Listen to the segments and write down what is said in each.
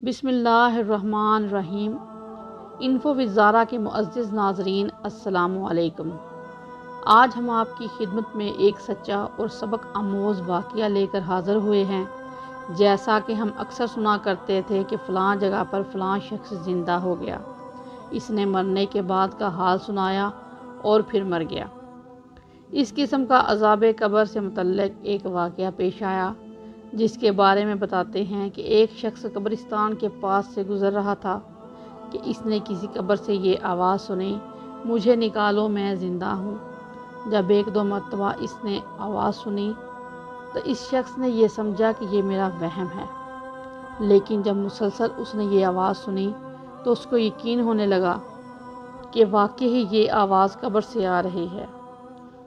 बिस्मिल्लाहिर्रहमानिर्रहीम। इन्फो विज़ारा के मुअज़्ज़िज़ नाज़रीन, अस्सलामु अलैकुम। आज हम आपकी खिदमत में एक सच्चा और सबक आमोज़ वाक़या लेकर हाज़िर हुए हैं। जैसा कि हम अक्सर सुना करते थे कि फ़लाँ जगह पर फ़लाँ शख्स ज़िंदा हो गया, इसने मरने के बाद का हाल सुनाया और फिर मर गया। इस किस्म का अज़ाब कब्र से मुतल्लिक़ एक वाक़या पेश आया, जिसके बारे में बताते हैं कि एक शख्स कब्रिस्तान के पास से गुज़र रहा था कि इसने किसी कब्र से ये आवाज़ सुनी, मुझे निकालो, मैं ज़िंदा हूँ। जब एक दो मरतबा इसने आवाज़ सुनी तो इस शख्स ने ये समझा कि ये मेरा वहम है, लेकिन जब मुसलसल उसने ये आवाज़ सुनी तो उसको यकीन होने लगा कि वाकई ही ये आवाज़ कब्र से आ रही है।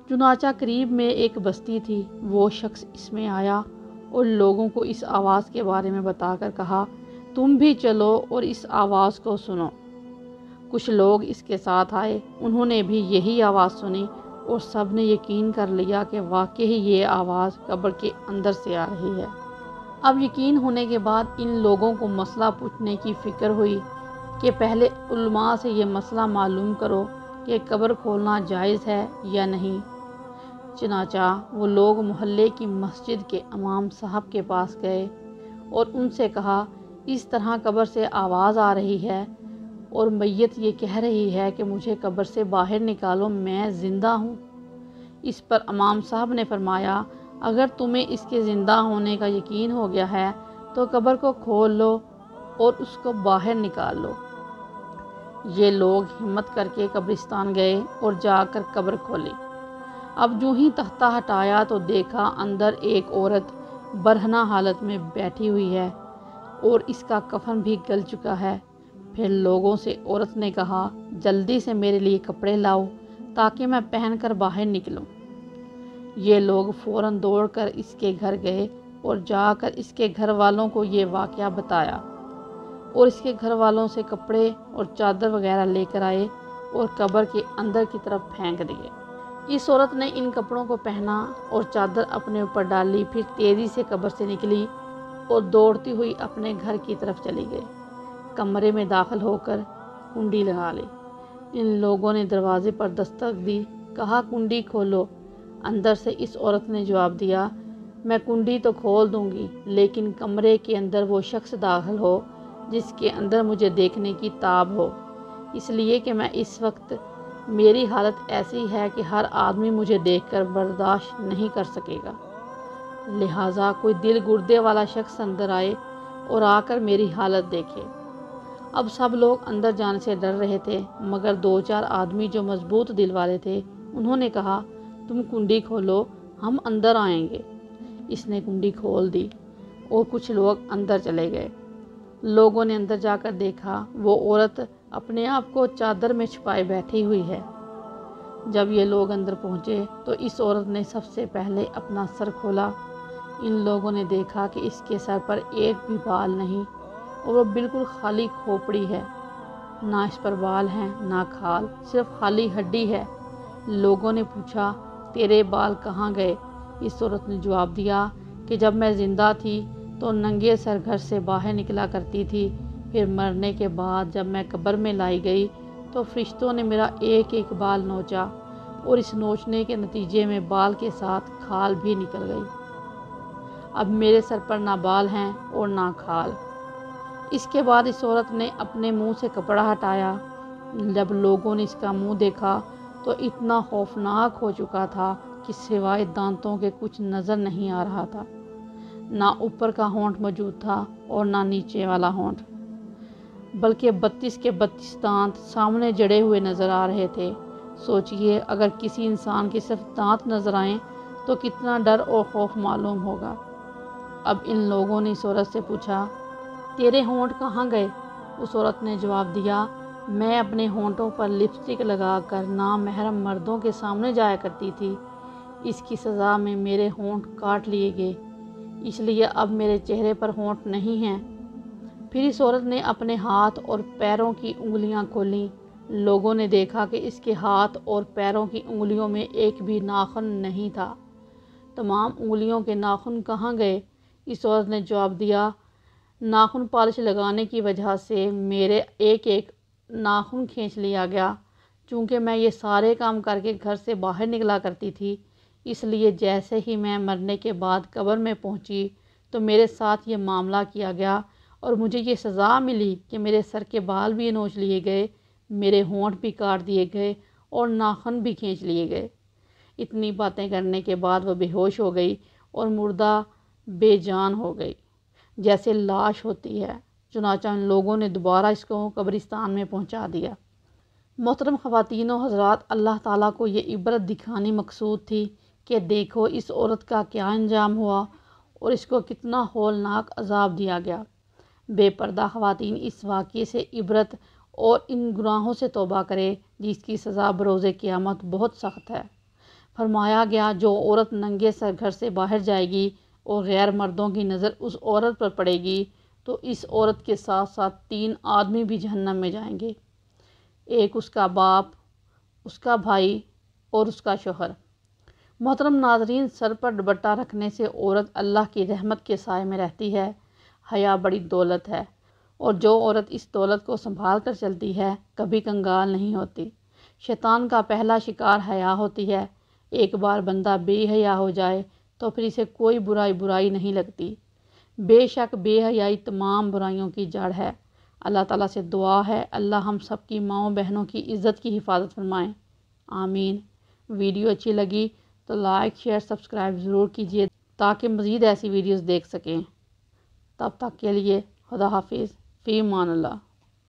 चुनाचा करीब में एक बस्ती थी। वो शख्स इसमें आया और लोगों को इस आवाज़ के बारे में बताकर कहा, तुम भी चलो और इस आवाज़ को सुनो। कुछ लोग इसके साथ आए, उन्होंने भी यही आवाज़ सुनी और सब ने यकीन कर लिया कि वाकई ही ये आवाज़ कब्र के अंदर से आ रही है। अब यकीन होने के बाद इन लोगों को मसला पूछने की फ़िक्र हुई कि पहले उलमा से ये मसला मालूम करो कि कब्र खोलना जायज़ है या नहीं। चुनाचा वो लोग मोहल्ले की मस्जिद के इमाम साहब के पास गए और उनसे कहा, इस तरह कब्र से आवाज़ आ रही है और मैयत ये कह रही है कि मुझे कब्र से बाहर निकालो, मैं ज़िंदा हूँ। इस पर इमाम साहब ने फरमाया, अगर तुम्हें इसके ज़िंदा होने का यकीन हो गया है तो कब्र को खोल लो और उसको बाहर निकाल लो। ये लोग हिम्मत करके कब्रिस्तान गए और जाकर कब्र खोली। अब जो ही तख्ता हटाया तो देखा अंदर एक औरत बरहना हालत में बैठी हुई है और इसका कफन भी गल चुका है। फिर लोगों से औरत ने कहा, जल्दी से मेरे लिए कपड़े लाओ ताकि मैं पहनकर बाहर निकलूं। ये लोग फ़ौरन दौड़कर इसके घर गए और जाकर इसके घर वालों को ये वाक़या बताया और इसके घर वालों से कपड़े और चादर वगैरह लेकर आए और कब्र के अंदर की तरफ फेंक दिए। इस औरत ने इन कपड़ों को पहना और चादर अपने ऊपर डाली, फिर तेज़ी से कब्र से निकली और दौड़ती हुई अपने घर की तरफ चली गई। कमरे में दाखिल होकर कुंडी लगा ली। इन लोगों ने दरवाजे पर दस्तक दी, कहा, कुंडी खोलो। अंदर से इस औरत ने जवाब दिया, मैं कुंडी तो खोल दूंगी, लेकिन कमरे के अंदर वो शख्स दाखिल हो जिसके अंदर मुझे देखने की ताब हो, इसलिए कि मैं इस वक्त मेरी हालत ऐसी है कि हर आदमी मुझे देखकर बर्दाश्त नहीं कर सकेगा। लिहाजा कोई दिल गुर्दे वाला शख्स अंदर आए और आकर मेरी हालत देखे। अब सब लोग अंदर जाने से डर रहे थे, मगर दो चार आदमी जो मजबूत दिल वाले थे, उन्होंने कहा, तुम कुंडी खोलो, हम अंदर आएंगे। इसने कुंडी खोल दी और कुछ लोग अंदर चले गए। लोगों ने अंदर जाकर देखा, वो औरत अपने आप को चादर में छुपाए बैठी हुई है। जब ये लोग अंदर पहुँचे तो इस औरत ने सबसे पहले अपना सर खोला। इन लोगों ने देखा कि इसके सर पर एक भी बाल नहीं और वो बिल्कुल खाली खोपड़ी है। ना इस पर बाल हैं ना खाल, सिर्फ खाली हड्डी है। लोगों ने पूछा, तेरे बाल कहाँ गए? इस औरत ने जवाब दिया कि जब मैं ज़िंदा थी तो नंगे सर घर से बाहर निकला करती थी, फिर मरने के बाद जब मैं कब्र में लाई गई तो फरिश्तों ने मेरा एक एक बाल नोचा और इस नोचने के नतीजे में बाल के साथ खाल भी निकल गई। अब मेरे सर पर ना बाल हैं और ना खाल। इसके बाद इस औरत ने अपने मुंह से कपड़ा हटाया। जब लोगों ने इसका मुंह देखा तो इतना खौफनाक हो चुका था कि सिवाय दांतों के कुछ नज़र नहीं आ रहा था। ना ऊपर का होंठ मौजूद था और ना नीचे वाला होंठ, बल्कि 32 के 32 दांत सामने जड़े हुए नज़र आ रहे थे। सोचिए, अगर किसी इंसान के सिर्फ दांत नज़र आएँ तो कितना डर और खौफ मालूम होगा। अब इन लोगों ने इस औरत से पूछा, तेरे होंठ कहाँ गए? उस औरत ने जवाब दिया, मैं अपने होंठों पर लिपस्टिक लगाकर नामहरम मर्दों के सामने जाया करती थी। इसकी सज़ा में मेरे होंठ काट लिए गए, इसलिए अब मेरे चेहरे पर होंठ नहीं हैं। फिर इस औरत ने अपने हाथ और पैरों की उंगलियां खोलीं। लोगों ने देखा कि इसके हाथ और पैरों की उंगलियों में एक भी नाखून नहीं था। तमाम उंगलियों के नाखून कहाँ गए? इस औरत ने जवाब दिया, ناخن پالش لگانے کی وجہ سے میرے ایک ایک ناخن کھینچ لیا گیا۔ چونکہ میں یہ سارے کام کر کے گھر سے باہر نکلا کرتی تھی، اس لیے جیسے ہی میں مرنے کے بعد قبر میں پہنچی تو میرے ساتھ یہ معاملہ کیا گیا اور مجھے یہ سزا ملی کہ میرے سر کے بال بھی نوچ لیے گئے، میرے ہونٹ بھی کاٹ دیے گئے اور ناخن بھی کھینچ لیے گئے۔ اتنی باتیں کرنے کے بعد وہ بے ہوش ہو گئی اور مردہ بے جان ہو گئی، جیسے لاش ہوتی ہے۔ چنانچہ ان لوگوں نے دوبارہ اس کو قبرستان میں پہنچا دیا۔ محترم خواتین و حضرات، اللہ تعالیٰ کو یہ عبرت دکھانی مقصود تھی کہ دیکھو اس عورت کا کیا انجام ہوا اور اس کو کتنا ہولناک عذاب دیا گیا۔ بے پردہ خواتین اس واقعے سے عبرت اور ان گناہوں سے توبہ کرے جس کی سزا بروز قیامت بہت سخت ہے۔ فرمایا گیا جو عورت ننگے سر گھر سے باہر جائے گی اور غیر مردوں کی نظر اس عورت پر پڑے گی تو اس عورت کے ساتھ ساتھ 3 آدمی بھی جہنم میں جائیں گے، ایک اس کا باپ، اس کا بھائی اور اس کا شوہر۔ محترم ناظرین، سر پر دوپٹہ رکھنے سے عورت اللہ کی رحمت کے سائے میں رہتی ہے۔ حیا بڑی دولت ہے اور جو عورت اس دولت کو سنبھال کر چلتی ہے کبھی کنگال نہیں ہوتی۔ شیطان کا پہلا شکار حیا ہوتی ہے۔ ایک بار بندہ بے حیا ہو جائے تو پھر اسے کوئی برائی نہیں لگتی۔ بے شک بے حیائی تمام برائیوں کی جڑ ہے۔ اللہ تعالیٰ سے دعا ہے اللہ ہم سب کی ماؤں بہنوں کی عزت کی حفاظت فرمائیں، آمین۔ ویڈیو اچھی لگی تو لائک شیئر سبسکرائب ضرور کیجیے تاکہ مزید ایسی ویڈیوز دیکھ سکیں۔ تب تک کے لیے خدا حافظ، فی امان اللہ۔